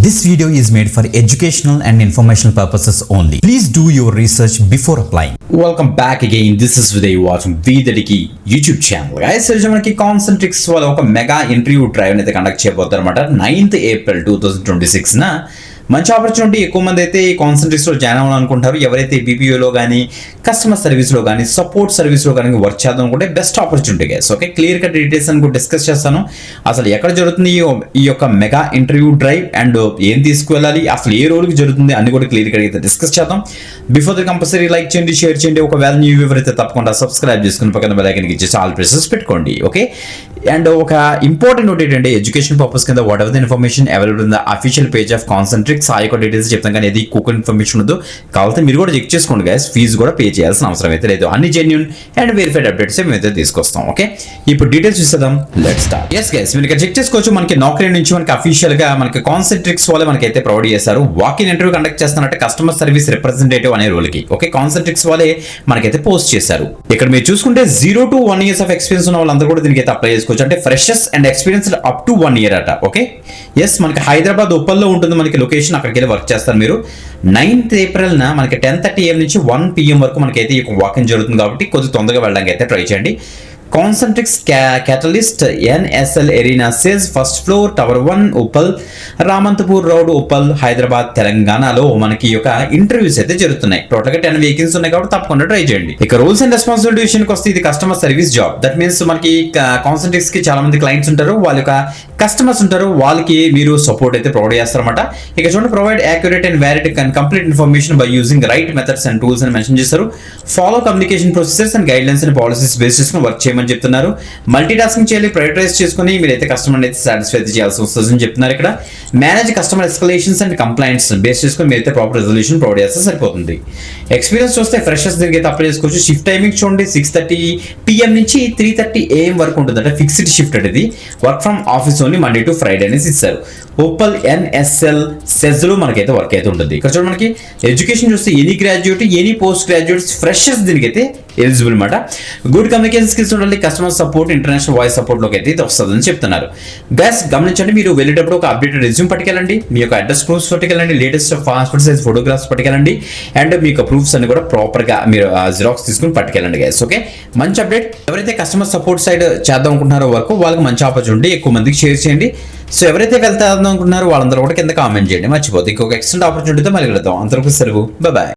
This video is made for educational and informational purposes only. Please do your research before applying. Welcome back again. This is Viday watching Vidadiki YouTube channel. Guys, మనకి Concentrix వాళ్ళ ఒక mega interview drive అయితే conduct చేయబోతారు అనమాట. 9th April 2026 నా మంచి opportunity. ఎక్కువ మంది అయితే ఈ కాన్సెంట్రిక్స్లో జాయిన్ అవ్వాలనుకుంటారు. ఎవరైతే బీపీఓలో కానీ కస్టమర్ సర్వీస్లో కానీ సపోర్ట్ సర్వీస్లో కానీ వర్క్ చేద్దాం అనుకుంటే best opportunity guys. Okay, clear cut details అని డిస్కస్ చేస్తాను. అసలు ఎక్కడ జరుగుతుంది ఈ యొక్క మెగా ఇంటర్వ్యూ డ్రైవ్ అండ్ ఏం తీసుకువెళ్ళాలి, అసలు ఏ రోజుకి జరుగుతుంది అన్ని కూడా క్లియర్ కట్ అయితే డిస్కస్ చేద్దాం. బిఫోర్ ది కంపల్సరీ లైక్ చేయండి, షేర్ చేయండి. ఒకవేళ న్యూ వ్యూవర్ అయితే తప్పకుండా సబ్స్క్రైబ్ చేసుకుని పక్కన బెల్ ఐకాన్ ఇచ్చేసి ఆల్ ప్రెసెస్ పెట్టుకోండి. ఓకే, అండ్ ఒక ఇంపార్టెంట్ నోట్ ఏంటంటే ఎడ్యుకేషన్ పర్పస్ కింద what ever the information available in the official page of Concentrix. ఆ యొక్క డీటెయిల్స్ చెప్తాం కానీ ఇది కుక్ ఇన్ఫర్మేషన్ వద్దు. కావాలంటే మీరు కూడా చెక్ చేసుకోండి గైస్. ఫీజు కూడా పే చేయాల్సిన అవసరం అయితే లేదు. అన్ని జెన్యూన్ అండ్ వెరిఫైడ్ అప్డేట్స్ మేమైతే తీసుకొస్తాం. ఓకే, ఇప్పుడు డీటెయిల్స్ చూసేద్దాం. Let's start. ఎస్ గైస్, మీరు ఇక్కడ చెక్ చేసుకోవచ్చు. మనకి నౌకరీ నుంచి మనకి అఫీషియల్ గా మనకి కాన్సెంట్రిక్స్ వాళ్ళే మనకైతే ప్రొవైడ్ చేశారు. వాక్ ఇన్ ఇంటర్వ్యూ కండక్ట్ చేస్తున్నట్టు కస్టమర్ సర్వీస్ రిప్రజెంటేటివ్ అనే రోల్కి. ఓకే, కాన్సెంట్రిక్స్ వాళ్ళే మనకైతే పోస్ట్ చేశారు. ఇక్కడ మీరు చూసుకుంటే 0 to 1 years ఆఫ్ ఎక్స్పీరియన్స్ ఉన్న వాళ్ళందరూ కూడా దీనికి అయితే అప్లై చేసుకోవచ్చు. అంటే freshers and experience up to 1 year అట. ఓకే, ఎస్, మనకి హైదరాబాద్ ఉప్పల్లో ఉంటుంది మనకి లొకేషన్. అక్కడికి వెళ్ళి వర్క్ చేస్తారు మీరు. 9th April మనకి 10:30 AM నుంచి 1 PM వరకు మనకైతే ఈ వాకింగ్ జరుగుతుంది కాబట్టి కొద్దిగా తొందరగా వెళ్ళడానికి అయితే ట్రై చేయండి. Concentrix catalyst NSL arena sales first floor tower 1 Uppal, Ramanthapur road Uppal, Hyderabad, తెలంగాణలో మనకి ఈ యొక్క ఇంటర్వ్యూస్ అయితే జరుగుతున్నాయి. టోటల్ గా 10 వేకెన్సీస్ ఉన్నాయి కాబట్టి తప్పకుండా ట్రై చేయండి. ఇక రూల్స్ అండ్ రెస్పాన్సిబిలిటీ విషయానికి వస్తే ఇది customer service job. That means మనకి కాన్సెంట్రిక్స్ కి చాలా మంది క్లయింట్స్ ఉంటారు, వాళ్ళ యొక్క కస్టమర్స్ ఉంటారు, వాళ్ళకి మీరు సపోర్ట్ అయితే ప్రొవైడ్ చేస్తారన్నమాట. ఇక చూడండి, provide accurate and valid and complete information by using write methods and tools అని మెన్షన్ చేస్తారు. Follow communication processors and guide lines and policies base చేసుకుని వర్క్ చేయమని చెప్తున్నారు. మల్టీ టాస్కింగ్ చేయాలి, ప్రయోరిటైజ్ చేసుకుని మీరైతే కస్టమర్ అయితే సాటిస్ఫై చేయాల్సి వస్తుందని చెప్తున్నారు. ఇక్కడ manage customer escalations and complaints base చేసుకుని మీరైతే ప్రాపర్ రెజల్యూషన్ ప్రొవైడ్ చేస్తే సరిపోతుంది. ఎక్స్పీరియన్స్ చూస్తే ఫ్రెషర్స్ దీనికి అయితే అప్లై చేసుకోవచ్చు. షిఫ్ట్ టైమింగ్ చూడండి, 6:30 PM నుంచి 3:30 AM వరకు ఉంటుంది. అంటే ఫిక్స్డ్ షిఫ్ట్ అనేది. Work from office only Monday to Friday అనేసి ఇస్తారు. ఉప్పల్ NSL సెజ్ లో మనకైతే వర్క్ అయితే ఉంటుంది. ఇక్కడ చూడండి, మనకి ఎడ్యుకేషన్ చూస్తే any graduate, any post graduates, freshers దీనికైతే ఎలిజిబుల్ అనమాట. గుడ్ కమ్యూనికేషన్ స్కిల్స్ ఉండాలి. Customer support, international voice support లోకి అయితే వస్తుందని చెప్తున్నారు. గైస్ గమనించండి, మీరు వెళ్ళేటప్పుడు ఒక అప్డేటెడ్ రెజ్యూమ్ పట్టుకెళ్ళండి, మీ యొక్క అడ్రస్ ప్రూఫ్స్ పట్టుకెళ్ళండి, లేటెస్ట్ పాస్పోర్ట్ సైజ్ ఫోటోగ్రాఫ్స్ పట్టుకెళ్ళండి, అండ్ మీ యొక్క ప్రూఫ్స్ అన్ని కూడా ప్రాపర్ గా మీరు జిరాక్స్ తీసుకుని పట్టుకెళ్ళండి గైస్. ఓకే, మంచి అప్డేట్. ఎవరైతే కస్టమర్ సపోర్ట్ సైడ్ చేద్దాం అనుకుంటున్నారో వర్క్, వాళ్ళకి మంచి ఆపర్చునిటీ. ఎక్కువ మందికి షేర్ చేయండి. సో ఎవరైతే వెళ్తారో అనుకుంటున్నారో వాళ్ళందరూ కూడా కింద కామెంట్ చేయండి. మర్చిపోతే ఇంకొక ఎక్స్టెంట్ ఆపర్చునిటీతో మళ్ళీ వెళ్తాం. అంతవరకు సెలవు, బాయ్.